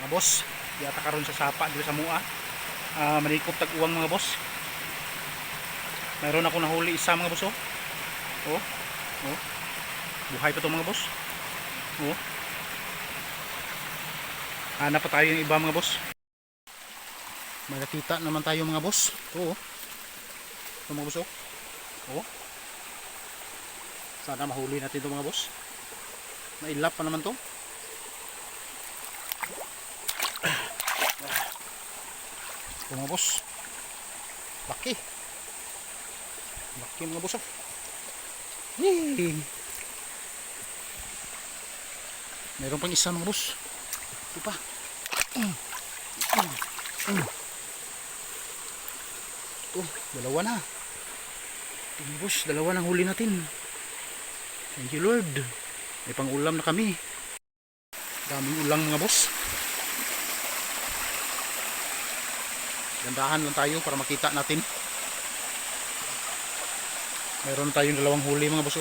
mga boss. Yata karon sa sapa dito sa mua. Manikop tag uwang mga boss. Mayroon ako nahuli isa mga boss. Oh. Oh. Buhay pa to mga boss. Oh. Hanap pa tayo yung iba mga boss. May nakita naman tayo mga boss. Oo. Ito mga boss. Oh. Sana mahuli natin ito mga boss. Nailap pa naman to. Ito mga boss. Laki. Laki mga boss. Yee. Meron pang isa mga boss. Ito pa. Ito, dalawa na. Ito mga boss, dalawa nang huli natin. Thank you Lord. May pang ulam na kami. Daming ulang mga boss. Gandahan lang tayo para makita natin. Meron tayong dalawang huli mga boss.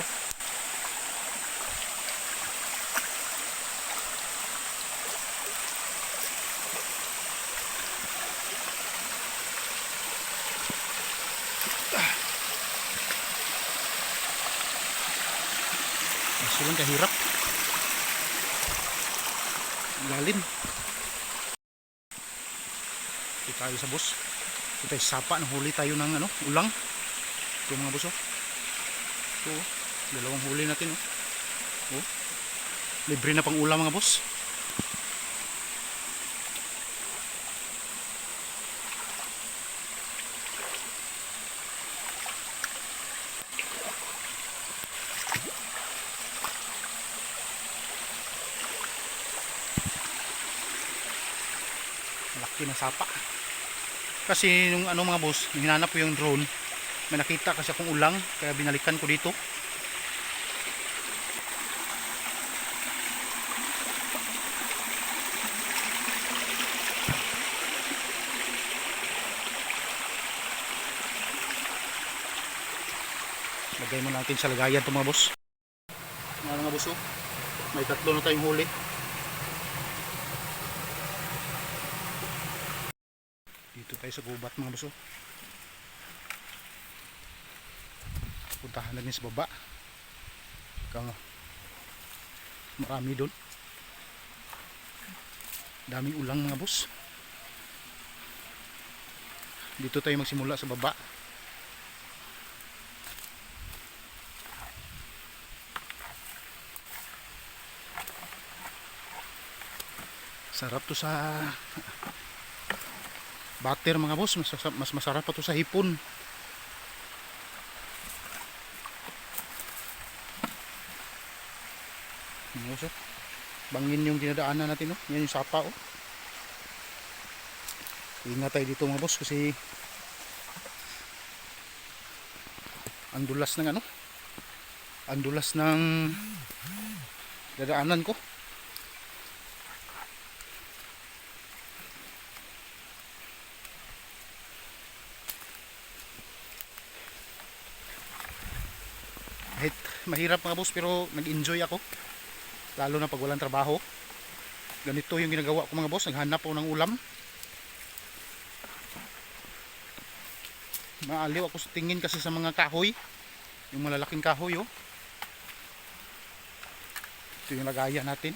Masyadong kahirap. Lalim. Ito tayo sa boss. Ito tayo sapa. Nahuli tayo ng ulang. Ito mga boss. Ito. Dalawang huli natin. Oh. Libre na pang ulam mga boss. Laki na sapa. Kasi nung mga boss, hinanap ko yung drone, may nakita kasi akong ulang, kaya binalikan ko dito. Lagay mo natin sa lagayan ito mga boss. Mga boss, may tatlo na tayong huli. Dito tayo sa gubat mga boss. Puntahan natin sa baba. Marami doon. Daming ulang mga boss. Dito tayo magsimula sa baba. Sarap to sa butter mga boss. Mas masarap pa to sa hipon. Bangin yung dinadaanan natin. Yan yung sapa. Ingat tayo dito mga boss kasi ang dulas ng ang dulas ng dadaanan ko. Kahit mahirap mga boss pero nag-enjoy ako, lalo na pag walang trabaho. Ganito yung ginagawa ko mga boss, naghanap ako ng ulam. Maaliw ako sa tingin kasi sa mga kahoy, yung malalaking kahoy. Ito yung lagayan natin.